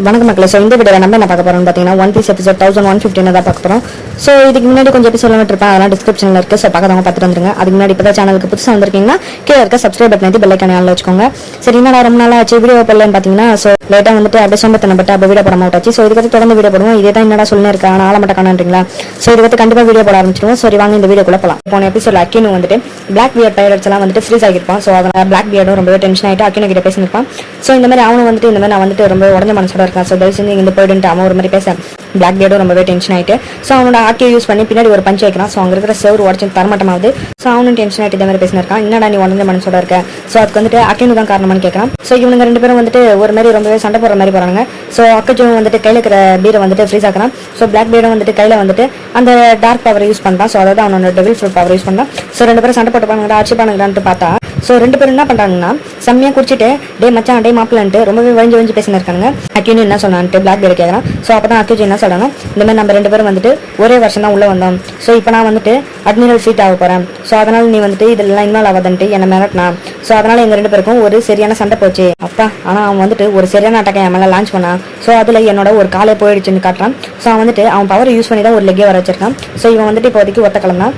வணக்கம் மக்களே. ஸோ இந்த வீடியோ நம்ம என்ன பார்க்க போறோம்னு பார்த்தீங்கன்னா ஒன் பீஸ் எபிசோட் 1115 தான் பார்க்க போறோம். ஸோ இதுக்கு முன்னாடி கொஞ்சம் எபிசோட் இருப்பேன், அதெல்லாம் டிஸ்கிரிப்ஷனில் இருக்கு. ஸோ பார்க்காதவங்க பார்த்துட்டு வந்துருங்க. அதுக்கு முன்னாடி இப்போ சேனலுக்கு புதுசாக வந்திருக்கீங்கன்னா கீழே இருக்க சப்ஸ்கிரைப் பட்டன் வந்து பெல் ஐக்கான ஆன்ல வச்சுக்கோங்க. சரி, என்னடா ரொம்ப நாள் ஆச்சு வீடியோ போடலன்னு பார்த்தீங்கன்னா ஸோ லேட்டாக வந்துட்டு அப்படியே சொந்தத்தனப்பட்டு அப்படியே வீடியோ போட மாட்டாச்சு. ஸோ இதுக்கு தொடர்ந்து வீடியோ போடுவோம். இதே தான் என்னடா சொல்லி இருக்கா, ஆனால் ஆள மட்டும் காணுன்றீங்களா? ஸோ இதுக்கு கண்டிப்பாக வீடியோ போட ஆரம்பிச்சிடுவோம். சரி வாங்க இந்த வீடியோக்குள்ள போகலாம். போன எபிசோட் அக்கினு வந்துட்டு பிளாக் பியர்ட் பைரட்ஸ் எல்லாம் வந்துட்டு ஃப்ரீஸ் ஆகிருப்பான். ஸோ அதனால் பிளாக் பியர்டும் ரொம்ப டென்ஷன் ஆகிட்டு அக்கினு கிட்ட பேசியிருப்பான். ஸோ இந்த மாதிரி அவனும் வந்துட்டு இந்த மாதிரி நான் வந்துட்டு ரொம்ப உடஞ்ச மனசோட இருக்கான். ஸோ தயவு செஞ்சு இந்த போயிட்டு அவன் ஒரு மாதிரி பேச பிளாக் பியர்டும் ரொம்பவே டென்ஷன் ஆயிட்டு ஸோ அவனோட ஆக்கியை யூஸ் பண்ணி பின்னாடி ஒரு பஞ்ச் வைக்கிறான். ஸோ அங்கே இருக்கிற செவர் உடச்சு தரமாட்டமாவது. ஸோ அவனும் டென்ஷன் ஆகிட்டு இந்த மாதிரி பேசினிருக்கான். என்னடா நீ உடஞ்ச மனசோட இருக்க? ஸோ அதுக்கு வந்துட்டு அக்கினு தான் காரணமானு கேட்கறான். ஸோ இவங்க ரெண்டு பேரும் வந்துட்டு ஒரு மாதிரி ரொம்பவே சண்டை போடுற மாதிரி போறாங்க. ஸோ அக்கஜும் வந்துட்டு கையில் இருக்கிற பீரை வந்துட்டு ஃப்ரீஸ் ஆக்குறான். ஸோ பிளாக் பியர்டும் வந்துட்டு கையில் வந்துட்டு அந்த டார்க் பவர் யூஸ் பண்ணுறான். ஸோ அதாவது அவனோட டெவில் ஃப்ரூட் பவர் யூஸ் பண்ணான். ஸோ ரெண்டு பேரும் சண்டை போட்டு பண்ணுங்க ஆட்சி பண்ணுங்களான்ட்டு பார்த்தா ஸோ ரெண்டு பேரும் என்ன பண்ணுறாங்கன்னா செம்மையாக குடிச்சிட்டு டே மச்சான் டே மாப்பிள்ளன்ட்டு ரொம்பவே வழிஞ்சு பேசினு இருக்காங்க. அக்கினு என்ன சொன்னான்ட்டு பிளாக் பியர் கேட்குறான். ஸோ அப்போ தான் அக்கிஜு என்ன சொல்கிறாங்க, இந்த மாதிரி நம்ம ரெண்டு பேரும் வந்துட்டு ஒரே வருஷம் தான் உள்ளே வந்தோம். ஸோ இப்போ நான் வந்துட்டு அட்மிரல் சீட் ஆக போகிறேன். ஸோ அதனால் நீ வந்துட்டு இதெல்லாம் இன்வால்வ் ஆகாதன்ட்டு என்னை மிரட்டினா. ஸோ அதனால் எங்கள் ரெண்டு பேருக்கும் ஒரு சரியான சண்டை போச்சு அப்பா. ஆனால் அவன் வந்துட்டு ஒரு சரியான அட்டாக்கை என் மேலே லான்ச் பண்ணான். ஸோ அதில் என்னோட ஒரு காலே போயிடுச்சுன்னு காட்டுறான். ஸோ அவன் வந்துட்டு அவன் பவர் யூஸ் பண்ணி தான் ஒரு லெக்கே வர வச்சிருக்கான். ஸோ இவன் வந்துட்டு இப்போதைக்கு ஒத்த கிளம்புனான்.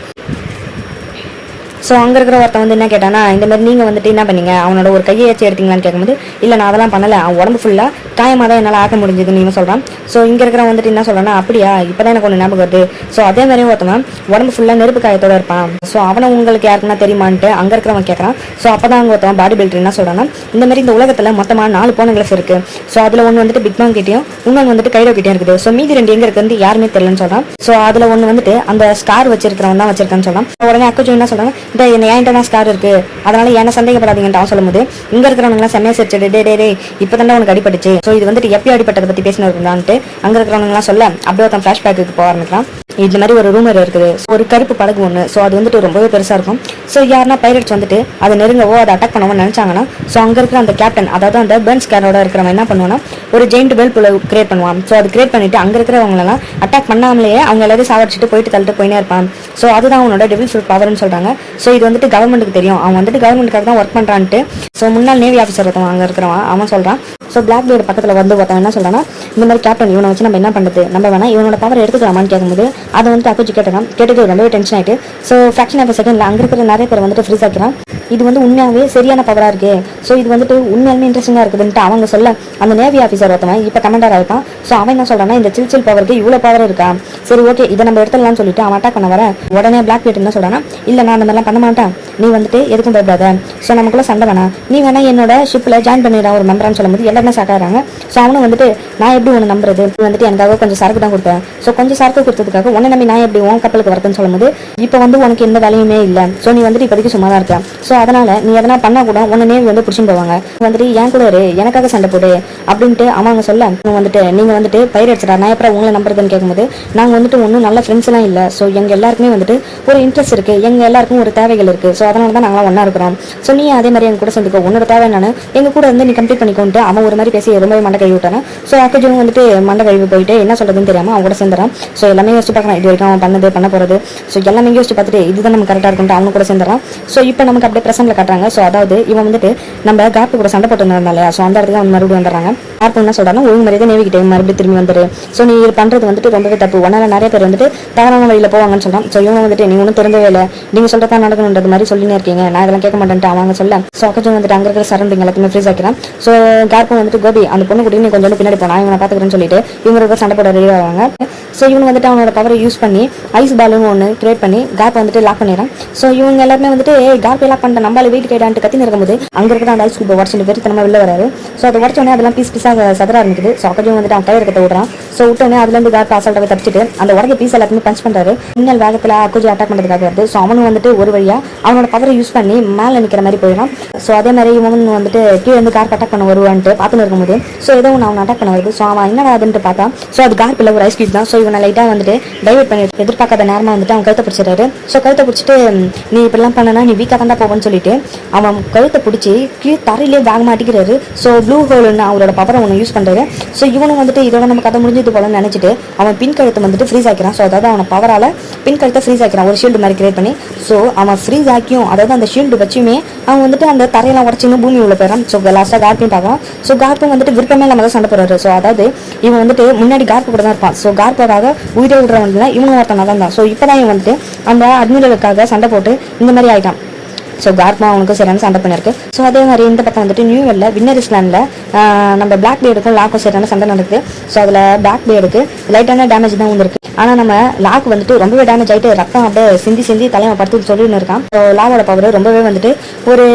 ஸோ அங்கே இருக்கிற ஒருத்தன் வந்து என்ன கேட்டானா, இந்த மாதிரி நீங்கள் வந்துட்டு என்ன பண்ணீங்க, அவனோட ஒரு கையை ஏற்றி எடுத்தீங்களான்னு கேட்கும்போது இல்லை நான் அதெல்லாம் பண்ணலை, அவன் உடம்பு ஃபுல்லாக காயமாக தான் என்னால் ஆக்க முடிஞ்சதுன்னு இவன் சொல்கிறான். ஸோ இங்கே இருக்கிறவன் வந்துட்டு என்ன சொல்கிறான்னா, அப்படியா இப்போ தான் எனக்கு ஒன்று ஞாபகம் வருது. ஸோ அதே மாதிரியும் ஒருத்தவன் உடம்பு ஃபுல்லாக நெருப்பு காயத்தோடு இருப்பான். ஸோ அவனை உங்களுக்கு யாருக்குன்னா தெரியுமான்ட்டு அங்கே இருக்கிறவன் கேட்குறான். ஸோ அப்போ தான் அங்கே ஒருத்தவன் பாடி பில்டர் என்ன சொல்கிறான்னா, இந்த மாதிரி இந்த உலகத்தில் மொத்தமாக 4 போனங்களஸ் இருக்குது. ஸோ அதில் ஒன்று வந்துட்டு பிக் பாங் கிட்டையும் இன்னொன்று வந்துட்டு கைரோ கிட்டையும் இருக்குது. ஸோ மீதி 2 எங்கே இருக்குது யாருமே தெரியலன்னு சொல்கிறான். ஸோ அதில் ஒன்று வந்துட்டு அந்த ஸ்கார் வச்சிருக்கிறவன் தான் வச்சிருக்கான்னு சொல்கிறான். உடனே அக்கஜு என்ன சொல்கிறாங்க, இந்த என்கிட்ட தான் ஸ்கார் இருக்கு, அதனால என்ன சந்தேகப்படாதீங்கன்னு அவன் சொல்லும்போது இங்க இருக்கிறவங்க செம்மையா சிரிச்சிட்டு டே இப்பதான் உனக்கு அடிபட்டுச்சு. ஸோ இது வந்துட்டு எப்பயும் அடிப்பட்டதை பத்தி பேசினு இருந்தான்ட்டு அங்க இருக்கிறவங்க எல்லாம் சொல்ல அப்படியே ஒருத்தன் ஃபிளாஷ்பேக்கு போக ஆரம்பிக்கிறான். இது மாதிரி ஒரு ரூமர் இருக்குது, ஒரு கருப்பு படகு ஒன்று. ஸோ அது வந்துட்டு ரொம்பவே பெருசா இருக்கும். ஸோ யாருன்னா பைரட்ஸ் வந்துட்டு அதை நெருங்கவோ அதை அட்டாக் பண்ணவோ நினைச்சாங்கன்னா ஸோ அங்க இருக்கிற அந்த கேப்டன் அதாவது அந்த பெர்ன்ஸ் கேரோட இருக்கிறவன் என்ன பண்ணுவான்னா ஒரு ஜெயிண்ட் வெல் புல கிரியேட் பண்ணுவான். ஸோ அது கிரியேட் பண்ணிட்டு அங்க இருக்கிறவங்களெல்லாம் அட்டாக் பண்ணாமலேயே அவங்க எல்லாத்தையும் சாவடிச்சுட்டு போயிட்டு தள்ளிட்டு போயினே இருப்பான். ஸோ அதுதான் அவனோட டெவில் ஃப்ரூட் பவர்னு சொல்றாங்க. ஸோ இது வந்துட்டு கவர்மெண்ட்டுக்கு தெரியும், அவன் வந்துட்டு கவர்மெண்ட்டுக்காக தான் ஒர்க் பண்றான்ட்டு. ஸோ முன்னாள் நேவி ஆஃபீஸர் ஒருத்தவன் அங்கே இருக்கிறவன் அவன் சொல்றான். ஸோ பிளாக் பியர்ட் பக்கத்தில் வந்து ஒருத்தவன் என்ன சொல்றான்னா, இந்த மாதிரி கேப்டன் இவனை வச்சு நம்ம என்ன பண்ணுறது, நம்ம வேணா இவனோட பவர் எடுத்துக்கலாமான்னு கேட்கும்போது அதை வந்துட்டு அக்கஜி கேட்டது ரொம்பவே டென்ஷன் ஆயிட்டு ஸோ ஃபிராக்ஷன் ஆஃப் செகண்ட்ல அங்கே இருக்கிற நிறைய பேர் வந்துட்டு ஃப்ரீஸ் ஆக்கிறான். இது வந்து உண்மையாகவே சரியான பவராக இருக்கு. ஸோ இது வந்துட்டு உண்மையாலுமே இன்ட்ரெஸ்டிங்காக இருக்குதுன்ட்டு அவங்க சொல்ல அந்த நேவி ஆஃபீஸர் ஒருத்தவன் இப்போ கமெண்டர் ஆயிருப்பான். ஸோ அவன் என்ன சொல்றான்னா, இந்த சில் பவருக்கு இவ்வளோ பவர் இருக்கா, சரி ஓகே இதை நம்ம எடுத்துடலாம்னு சொல்லிட்டு அவன் அட்டாக் பண்ண வர உடனே பிளாக் பியர்ட் என்ன சொல்றான்னா, இல்லை நான் அந்த மாதிரிலாம் பண்ண மாட்டேன், நீ வந்துட்டு எதுக்கும் பயப்படாத, ஸோ நமக்குள்ள சண்டை வேணாம், நீ வேணா என்னோட ஷிப்பில் ஜாயின் பண்ணிடுற ஒரு மெம்பரான்னு சொல்லும்போது எல்லாருமே சாக்காகிறாங்க. ஸோ அவனும் வந்துட்டு நான் எப்படி ஒன்று நம்புறது, வந்துட்டு எனக்காக கொஞ்சம் சரக்கு தான் கொடுப்பேன். ஸோ கொஞ்சம் சரக்கு கொடுத்ததுக்காக உன்னை நம்பி நான் எப்படி உன் கப்பலுக்கு வரதுன்னு சொல்லும்போது இப்போ வந்து உனக்கு எந்த வேலையுமே இல்லை, ஸோ நீ வந்துட்டு இப்போதைக்கு சும்மா தான் இருக்க, ஸோ அதனால நீ எதனா பண்ணா கூட உன்னை நேவி வந்து பிடிச்சின்னு போவாங்க, வந்துட்டு என் கூட எனக்காக சண்டை போடு அப்படின்ட்டு அவங்க சொல்ல வந்துட்டு நீங்க வந்துட்டு பைரட்ஸ்டா நான் எப்பறம் உங்களை நம்புறதுன்னு கேட்கும்போது நாங்கள் வந்துட்டு ஒன்றும் நல்ல ஃப்ரெண்ட்ஸ் எல்லாம் இல்லை. ஸோ எங்க எல்லாருக்குமே வந்துட்டு ஒரு இன்ட்ரெஸ்ட் இருக்கு, எங்க எல்லாருக்கும் ஒரு தேவைகள் இருக்கு. ஸோ அதனால தான் நாங்களாம் ஒன்னா இருக்கிறோம். ஸோ நீ அதே மாதிரி எங்க கூட சேர்ந்துக்கோ, உன்னோட தேவை என்னன்னு எங்க கூட வந்து நீ கம்ப்ளீட் பண்ணிக்கோன்ட்டு அவன் ஒரு மாதிரி பேசி ரொம்பவே மண்டை கழுவி விட்டானே. ஸோ அக்கஜும் வந்துட்டு மண்டை கழுவி போயிட்டு என்ன சொல்றதுன்னு தெரியாம அவன் கூட சேர்ந்துறான். ஸோ எல்லாமே யோசிச்சு பார்க்கலாம், இது வரைக்கும் அவன் பண்ண போறது. ஸோ எல்லாமே யோசிச்சு பார்த்துட்டு இதுதான் நம்ம கரெக்டாக இருக்குன்ட்டு அவனு கூட சேர்ந்துறான். ஸோ இப்போ நமக்கு அப்படியே பிரசன்ட்ல காட்டுறாங்க. ஸோ அதாவது இவன் வந்துட்டு நம்ம காப்பு கூட சண்டை போட்டு இருந்தாலே ஸோ அந்த இடத்துக்கு அவன் மறுபடியும் வந்துடுறாங்க. காப்பு என்ன சொல்றாங்க, ஒழுங்கு மரியாதை நேவி கிட்டே மறுபடியும் திரும்பி வந்துரு. ஸோ நீ பண்றது வந்துட்டு ரொம்பவே தப்பு, ஒன்னால நிறைய பேர் வந்துட்டு தவறான வழியில போவாங்கன்னு சொல்றான். ஸோ இவங்க வந்துட்டு நீ ஒன்றும் திறந்தவே இல்லை, நீங்க சொல்றதா நடக்கணுன்றது மாதிரி சொல்லினே இருக்கீங்க, நான் இதெல்லாம் கேட்க மாட்டேன்ட்டு அவங்க சொல்ல ஸோ அக்கஜம் வந்துட்டு அங்கே இருக்கிற சரௌண்டிங் எல்லாத்தையுமே ஃப்ரீஸ் ஆக்கிறான். ஸோ கார்பும் வந்துட்டு கோபி அந்த பொண்ணு கூட நீ கொஞ்சம் பின்னாடி போனா இவனை பாத்துக்கிறேன்னு சொல்லிட்டு இவங்க சண்டை போட ரெடி ஆவாங்க. ஸோ இவங்க வந்துட்டு அவனோட பவரை யூஸ் பண்ணி ஐஸ் பாலுன்னு ஒன்று கிரியேட் பண்ணி கார்ப் வந்துட்டு லாக் பண்ணிடுறான். ஸோ இவங்க எல்லாருமே வந்துட்டு கார்ப் லாக் பண்ணிட்டு நம்மளால வீட்டு கேட்டான்ட்டு கத்தி இருக்கும்போது அங்கே இருக்கிற அந்த ஐஸ் கியூப் உடச்சு பேர் நம்ம வெளில வராரு. ஸோ அதை உடச்சோடனே அதெல்லாம் பீஸாக சதற ஆரம்பிக்குது. ஸோ அக்கஜம் வந்துட்டு அவன் கை எடுத்து விடுறான். ஸோ விட்டோடனே அதுலேருந்து கார்ப் அசால்ட்டாக தப்பிச்சிட்டு அந்த உடஞ்ச பீஸ் எல்லாத்தையுமே பஞ்ச் பண்ணுறாரு. இன்னல் வேகத்தில் அக்கஜம் அட்டாக் பண்ணுறதுக்காக வருது. ஸோ அவனும் வந்துட்டு ஒரு வழியாக அவனோட பவரை யூஸ் பண்ணி மேலே நிற்கிற மாதிரி போயிடறான். ஸோ அதே மாதிரி இவன் வந்துட்டு கீழே வந்து கார்ப் அட்டாக் பண்ண வருவான்ட்டு பார்த்துன்னு இருக்கும்போது ஸோ ஏதோ ஒன்று அவன் அட்டாக் பண்ண வருது. ஸோ அவன் என்னடா அதுன்ட்டு பார்த்தா ஸோ அது கார்ப் இல்லை ஒரு ஐஸ் கியூப் தான். ஸோ இவனை லைட்டாக வந்துட்டு டைவர்ட் பண்ணி எதிர்பார்க்காத நேரமாக வந்துட்டு அவன் கழுத்தை பிடிச்சிடறாரு. ஸோ கழுத்தை பிடிச்சிட்டு நீ இப்படிலாம் பண்ணனா நீ வீக்காக தான் போவேன்னு சொல்லிட்டு அவன் கழுத்தை பிடிச்சி கீழே தரையிலே வேகமாக அடிக்கிறாரு. ஸோ ப்ளூ ஹோல்னு அவரோட பவரை பவர் ஒன்று யூஸ் பண்ணுறது. ஸோ இவனும் வந்துட்டு இதோட நம்ம கதை முடிஞ்சது போல நினச்சிட்டு அவன் பின் கழுத்தை வந்துட்டு ஃப்ரீஸ் ஆக்கிறான். ஸோ அதாவது அவனை பவரால் பின் கழுத்தை ஃப்ரீஸ் ஆக்கிறான் ஒரு ஷீல்டு மாதிரி கிரியேட் பண்ணி. ஸோ அவன் ஃப்ரீஸ் ஆக்கியும் அதாவது அந்த ஷீல்டு வச்சுமே அவன் வந்துட்டு அந்த தரையெல்லாம் உடச்சின்னு பூமி உள்ள போயிடறான். ஸோ லாஸ்ட்டாக கார்ப்பையும் பார்க்கலாம். ஸோ கார்ப்பும் வந்துட்டு விருப்பமே இல்லாமல் தான் சண்டை போடுறாரு. ஸோ அதாவது இவன் வந்துட்டு முன்னாடி கார்ப்பு கூட தான் இருப்பான். ஸோ கார்ப்புக்காக உயிரை விடுறவன் இவனும் ஒருத்தனாக தான். ஸோ இப்போ தான் இவன் வந்துட்டு அந்த அட்மிரலுக்காக சண்டை போட்டு இந்த மாதிரி ஆயிட்டான். ஸோ கார்மா அவனுக்கு சரியான சண்டை பண்ணிருக்கு. ஸோ அதே மாதிரி இந்த பக்கம் வந்துட்டு நியூ இயரில் வின்னர் இஸ்லாண்டில் நம்ம பிளாக் பேடுக்கும் லாக்கும் சரியான சண்டை நடக்குது. ஸோ அதில் பிளாக் பேடுக்கு லைட்டான டேமேஜ் தான் வந்துருக்கு. ஆனால் நம்ம லாக் வந்துட்டு ரொம்பவே டேமேஜ் ஆகிட்டு ரத்தம் அப்படியே சிந்தி தலைமை படுத்து சொல்லின்னு இருக்கான். ஸோ லாவோட பவர் ரொம்பவே வந்துட்டு ஒரு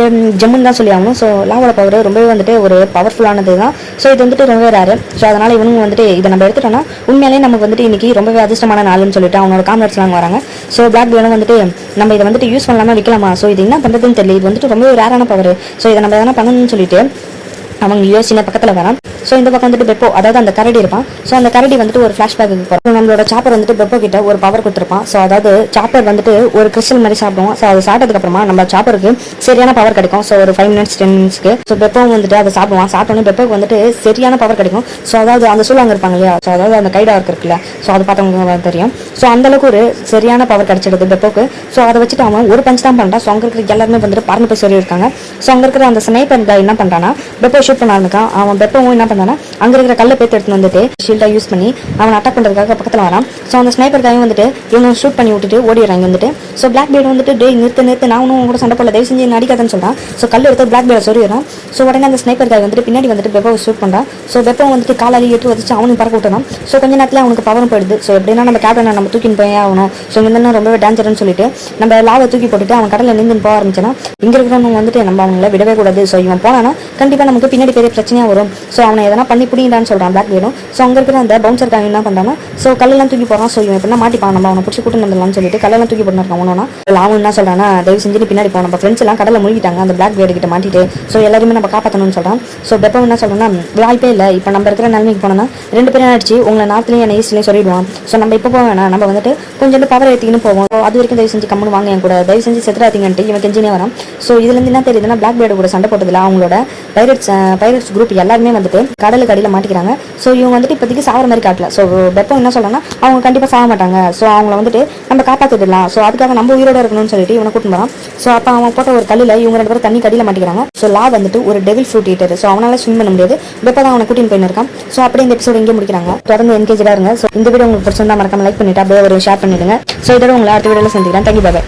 ஜம்முன்னு தான் சொல்லி ஆகணும். ஸோ லாவோட பவர் ரொம்பவே வந்துட்டு ஒரு பவர்ஃபுல்லானது தான். ஸோ இது வந்துட்டு ரொம்பவே ரேரு. ஸோ அதனால் இவனுங்க வந்துட்டு இதை நம்ம எடுத்துட்டோம்னா உண்மையிலேயே நமக்கு வந்துட்டு இன்னைக்கு ரொம்பவே அதிர்ஷ்டமான நாள்னு சொல்லிட்டு அவனோட காம்ரேட்ஸ்லாம் வராங்க. ஸோ பிளாக் பேடும் வந்துட்டு நம்ம இதை வந்துட்டு யூஸ் பண்ணலாமா விற்கலாமா, ஸோ இது என்ன பண்ணுறதுன்னு தெரியல, இது வந்துட்டு ரொம்ப ரேரான பவர். ஸோ இதை நம்ம எதனா பண்ணணும்னு சொல்லிட்டு அவங்க யோசின பக்கத்தில் வரான். ஸோ இந்த பக்கம் வந்துட்டு பெப்போ அதாவது அந்த கரடி இருப்பான். ஸோ அந்த கரடி வந்துட்டு ஒரு ஃப்ளாஷ்பேக்கு போகிறோம். நம்மளோட சாப்பர் வந்துட்டு பெப்போ கிட்ட ஒரு பவர் கொடுத்துருப்பான். ஸோ அதாவது சாப்பர் வந்துட்டு ஒரு கிறிஸ்டல் மாதிரி சாப்பிடுவோம். ஸோ அது சாப்பிட்டதுக்கு அப்புறமா நம்ம சாப்பருக்கு சரியான பவர் கிடைக்கும். ஸோ ஒரு 5 minutes 10 minutesக்கு ஸோ பெப்போ வந்துட்டு அதை சாப்பிடுவான். சாப்பிட்டோன்னே பெப்போக்கு வந்துட்டு சரியான பவர் கிடைக்கும். ஸோ அதாவது அந்த சூழாங்க இருப்பாங்க இல்லையா, ஸோ அதாவது அந்த கைடா இருக்குல்ல, ஸோ அதை பார்த்தவங்க தெரியும். ஸோ அந்தளவுக்கு ஒரு சரியான பவர் கிடைச்சிடுது பெப்போக்கு. ஸோ அதை வச்சுட்டு அவன் ஒரு பஞ்ச் தான் பண்ணுறான். ஸோ அங்கே இருக்கிற எல்லாருமே வந்துட்டு பறந்து போய் சொல்லி இருக்காங்க. ஸோ அங்கே இருக்கிற அந்த ஸ்னைப்பர் கை என்ன பண்ணுறான்னா பெப்போ ஷூட் பண்ண ஆரம்பிக்கான். அவன் பெப்பவும் என்ன பண்ணானா அங்கே இருக்கிற கல்லை பேத்து எடுத்துன்னு வந்துட்டு ஷீல்டா யூஸ் பண்ணி அவன் அட்டாக் பண்ணுறதுக்காக பக்கத்தில் வரான். ஸோ அந்த ஸ்னைப்பர் காயும் வந்துட்டு இவங்க ஷூட் பண்ணி விட்டுட்டு ஓடிடுறாங்க வந்துட்டு. ஸோ பிளாக் பேட் வந்துட்டு டே நிறுத்து நான் ஒன்றும் கூட சண்டை போடல, தயவு செஞ்சு நடிக்காதுன்னு சொல்கிறான். ஸோ கல் எடுத்து பிளாக் பேடை சொல்லிடுறான். ஸோ உடனே அந்த ஸ்னைப்பர் காய் வந்துட்டு பின்னாடி வந்துட்டு பெப்போவை ஷூட் பண்ணுறான். ஸோ பெப்போ வந்துட்டு காலாலி எட்டு வச்சு அவனுக்கு பறக்க விட்டுறான். ஸோ கொஞ்ச நேரத்தில் அவனுக்கு பவரும் போயிடுது. ஸோ எப்படின்னா நம்ம கேப்டனை நம்ம தூக்கின்னு போய் ஆகணும். ஸோ இங்கே ரொம்பவே டேஞ்சர்னு சொல்லிட்டு நம்ம லாவை தூக்கி போட்டுட்டு அவன் கடலில் நின்று போக ஆரம்பிச்சானா இங்கே இருக்கிறவங்க வந்துட்டு நம்ம அவங்கள விடவே கூடாது. ஸோ இவன் போனானா கண்டிப்பாக நமக்கு பின்னாடி பெரிய பிரச்சனையாக வரும். ஸோ அவனை எதனா பண்ணி பிடிங்கடான்னு சொல்கிறான் பிளாக் பேடும். ஸோ அங்கே இருக்கிற அந்த பவுன்சர் காய் என்ன பண்ணுறான்னா ஸோ கல்லெல்லாம் தூக்கி போகிறான். ஸோ இவன் எப்படின்னா மாட்டிப்பான், நம்ம அவனை பிடிச்சி கூட்டு வந்துடலாம்னு சொல்லிட்டு கல்லெல்லாம் தூக்கி போட்டுருக்கான். ஒன்றுனா லாவும் என்ன சொல்கிறான்னா தயவு செஞ்சு பின்னாடி போவோம், நம்ம ஃப்ரெண்ட்ஸ் எல்லாம் கடலில் முழுகிட்டாங்க அந்த பிளாக் பேடு கிட்ட மாட்டிட்டு. ஸோ எல்லாருமே நம்ம காப்பாற்றணும்னு சொல்கிறான். ஸோ பெப்போ என்ன சொல்கிறோன்னா வாய்ப்பே இல்லை, இப்போ நம்ம இருக்கிற நிலைமைக்கு போனோம்னா 2 பேரும் அடிச்சு உங்களை நார்த்லேயும் என்ன ஈஸ்ட்லேயும் சொல்லிடுவான். ஸோ நம்ம இப்போ போக வேணாம், நம்ம வந்துட்டு கொஞ்சம் பவர் ஏற்றிக்கின்னு போவோம். அது வரைக்கும் தயவு செஞ்சு கம்முன்னு வாங்க என் கூட, தயவு செஞ்சு செத்துறாதீங்கன்ட்டு இவன் கெஞ்சினே வரான். ஸோ இதுலேருந்து என்ன தெரியுதுன்னா பிளாக் பேடு கூட சண்டை போட்டதில்ல அவங்களோட பைரட்ஸ் குரூப் எல்லாருமே வந்துட்டு கடலுக்கு அடியில் மாட்டிக்கிறாங்க. ஸோ இவங்க வந்துட்டு இப்போதைக்கு சாகிற மாதிரி காட்டல. ஸோ பெப்போ என்ன சொல்கிறேன்னா அவங்க கண்டிப்பாக சாக மாட்டாங்க. ஸோ அவங்கள வந்துட்டு நம்ம காப்பாற்றிடலாம். ஸோ அதுக்காக நம்ம உயிரோட இருக்கணும்னு சொல்லிட்டு இவனை கூட்டு போகிறான். ஸோ அப்போ அவன் போட்ட ஒரு கல்லில் இவங்க 2 பேரும் தண்ணி கடியில் மாட்டிக்கிறாங்க. ஸோ லா வந்துட்டு ஒரு டெவில் ஃப்ரூட் ஈட்டர். ஸோ அவனால ஸ்விம் பண்ண முடியாது. பெப்போ தான் அவனை கூட்டின்னு போயிருக்கான். ஸோ அப்படியே இந்த எபிசோட் இங்கே முடிக்கிறாங்க. தொடர்ந்து என்கேஜாக இருங்க. ஸோ இந்த வீடியோ உங்களுக்கு பிடிச்சிருந்தா மறக்காம லைக் பண்ணிட்டு அப்படியே ஒரு ஷேர் பண்ணிடுங்க. ஸோ இதோட உங்களை அடுத்த வீடியோவில் சந்திக்கிறேன். Thank you, by.